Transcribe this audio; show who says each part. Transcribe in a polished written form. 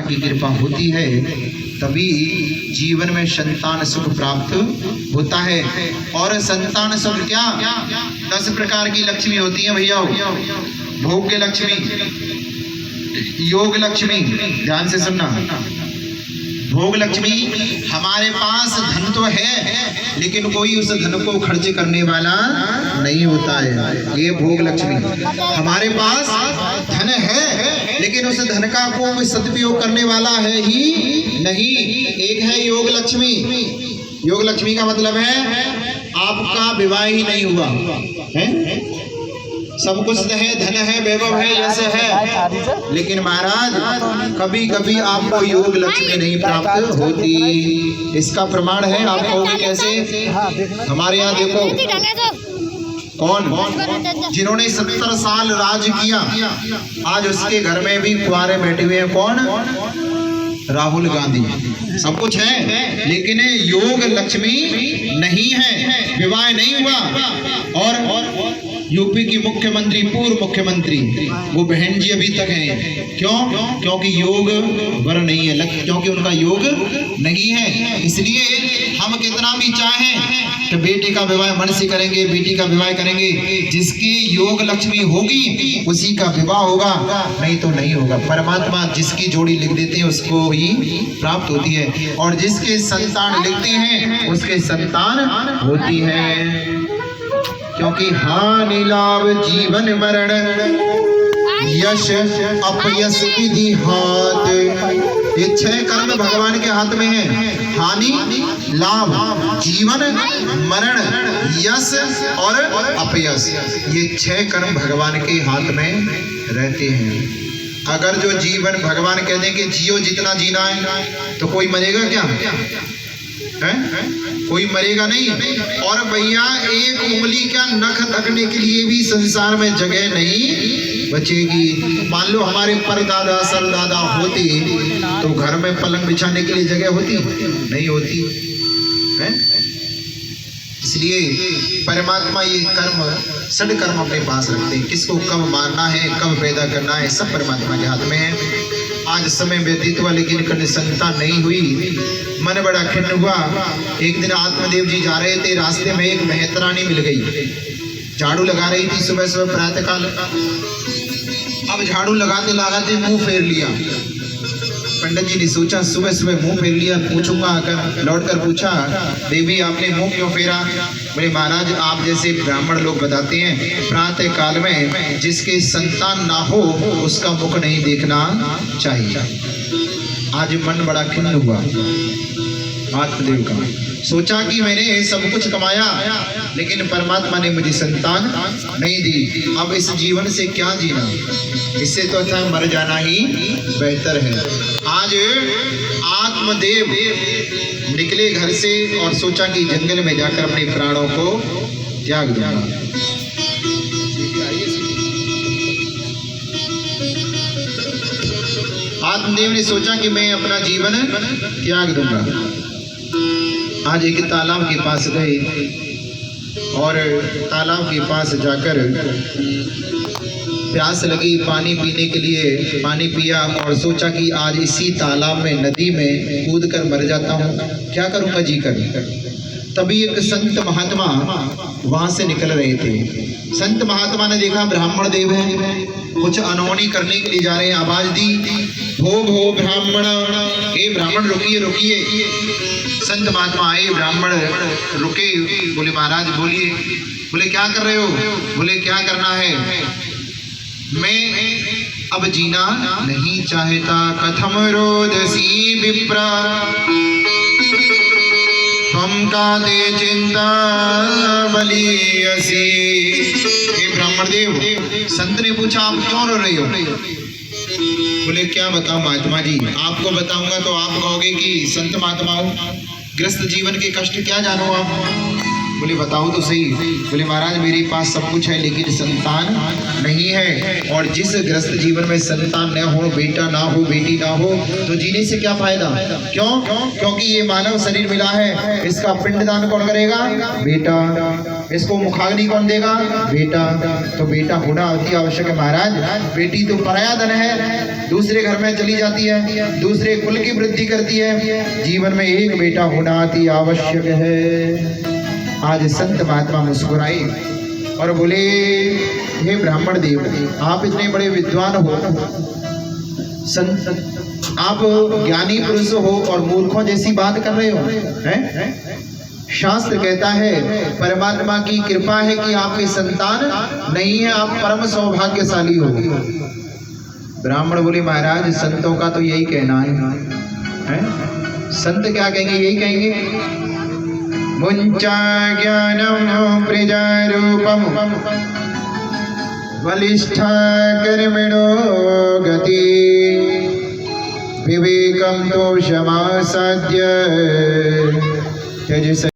Speaker 1: की कृपा होती है तभी जीवन में संतान सुख प्राप्त होता है। और संतान सुख क्या 10 प्रकार की लक्ष्मी होती है भैया। भोग्य लक्ष्मी, योग लक्ष्मी, ध्यान से सुनना। भोग लक्ष्मी, हमारे पास धन तो है लेकिन कोई उस धन को खर्च करने वाला नहीं होता है, ये भोग लक्ष्मी। हमारे पास धन है लेकिन उस धन का कोई सदुपयोग करने वाला है ही नहीं। एक है योग लक्ष्मी। योग लक्ष्मी का मतलब है आपका विवाह ही नहीं हुआ है, सब कुछ है, धन है, वैभव है, यश है, लेकिन महाराज कभी कभी आपको योग लक्ष्मी नहीं प्राप्त होती। इसका प्रमाण है, आप कहोगे कैसे? हमारे यहाँ देखो कौन जिन्होंने 70 साल राज किया, आज उसके घर में भी कुंवारे बैठे हुए हैं। कौन? राहुल गांधी। सब कुछ है लेकिन योग लक्ष्मी नहीं है, विवाह नहीं हुआ। और यूपी की मुख्यमंत्री, पूर्व मुख्यमंत्री, वो बहन जी अभी तक हैं। क्यों? क्योंकि योग वर नहीं है, क्योंकि उनका योग नहीं है। इसलिए हम कितना भी चाहें कि बेटे का विवाह मन से करेंगे, बेटी का विवाह करेंगे, जिसकी योग लक्ष्मी होगी उसी का विवाह होगा, नहीं तो नहीं होगा। परमात्मा जिसकी जोड़ी लिख देते हैं उसको ही प्राप्त होती है, और जिसके संतान लिखते हैं उसके संतान होती है। क्योंकि हानि लाभ जीवन मरण यश अपयश विधि हाथ, ये 6 कर्म भगवान के हाथ में है। हानि लाभ जीवन मरण यश और अपयश, ये 6 कर्म भगवान के हाथ में रहते हैं। अगर जो जीवन भगवान कह दें कि जियो जितना जीना है तो कोई मरेगा क्या? है? कोई मरेगा नहीं। और भैया एक उंगली का नख रखने के लिए भी संसार में जगह नहीं बचेगी। मान लो हमारे परदादा सरदादा होते तो घर में पलंग बिछाने के लिए जगह होती? नहीं होती है। इसलिए परमात्मा ये कर्म, सड कर्म अपने पास रखते हैं। किसको कब मारना है, कब पैदा करना है, सब परमात्मा के हाथ में है। आज समय व्यतीत हुआ लेकिन कभी संतान नहीं हुई, मन बड़ा खिन्न हुआ। एक दिन आत्मदेव जी जा रहे थे, रास्ते में एक मेहतरानी मिल गई, झाड़ू लगा रही थी सुबह सुबह प्रातः काल। अब झाड़ू लगाते लगाते मुंह फेर लिया। पंडित जी ने सोचा सुबह सुबह मुंह फेर लिया, पूछूंगा आकर। लौट कर पूछा, देवी आपने मुंह क्यों फेरा? बोले महाराज आप जैसे ब्राह्मण लोग बताते हैं प्रातः काल में जिसके संतान ना हो उसका मुख नहीं देखना चाहिए। आज मन बड़ा खिन्न हुआ आत्मदेव का। सोचा कि मैंने सब कुछ कमाया लेकिन परमात्मा ने मुझे संतान नहीं दी, अब इस जीवन से क्या जीना, इससे तो अच्छा मर जाना ही बेहतर है। आज आत्मदेव निकले घर से और सोचा कि जंगल में जाकर अपने प्राणों को त्याग दूंगा। आत्मदेव ने सोचा कि मैं अपना जीवन त्याग दूंगा। आज एक तालाब के पास गए और तालाब के पास जाकर प्यास लगी, पानी पीने के लिए पानी पिया और सोचा कि आज इसी तालाब में, नदी में कूद कर मर जाता हूँ, क्या करूँगा जी कर। तभी एक संत महात्मा वहाँ से निकल रहे थे। संत महात्मा ने देखा ब्राह्मण देव है, कुछ अनहोनी करने के लिए जा रहे हैं। आवाज दी, भो भो ब्राह्मण, हे ब्राह्मण रुकिए रुकिए। संत महात्मा आए, ब्राह्मण रुके, बोले महाराज बोलिए। बोले क्या कर रहे हो? बोले क्या करना है, मैं अब जीना नहीं चाहता। कथम रोदसी विप्रा त्वं काते चिंता बलियसी। हे ब्राह्मण देव, संत ने पूछा आप क्यों रो रहे हो? बोले क्या बताऊं महात्मा जी, आपको बताऊंगा तो आप कहोगे कि संत महात्मा हो, ग्रस्त जीवन के कष्ट क्या जानो आप। बोले बताओ तो सही। बोले महाराज मेरे पास सब कुछ है लेकिन संतान नहीं है, और जिस ग्रस्त जीवन में संतान न हो, बेटा ना हो, बेटी ना हो, तो जीने से क्या फायदा। क्यों? क्योंकि ये मानव शरीर मिला है, इसका पिंडदान कौन करेगा? बेटा। इसको मुखाग्नि कौन देगा? बेटा। तो बेटा होना अति आवश्यक है महाराज। बेटी तो पराया धन है, दूसरे घर में चली जाती है, दूसरे कुल की वृद्धि करती है। जीवन में एक बेटा होना अति आवश्यक है। आज संत महात्मा मुस्कुराए और बोले हे ब्राह्मण देव, आप इतने बड़े विद्वान हो, संत आप ज्ञानी पुरुष हो और मूर्खों जैसी बात कर रहे हो, हैं? शास्त्र कहता है परमात्मा की कृपा है कि आपके संतान नहीं है, आप परम सौभाग्यशाली हो। ब्राह्मण बोले महाराज संतों का तो यही कहना है? संत क्या कहेंगे? यही कहेंगे मुंचा ज्ञानम प्रजारूपम बलिष्ठा कर्मिणो गति विवेकम तो क्षमा साध्य त्यज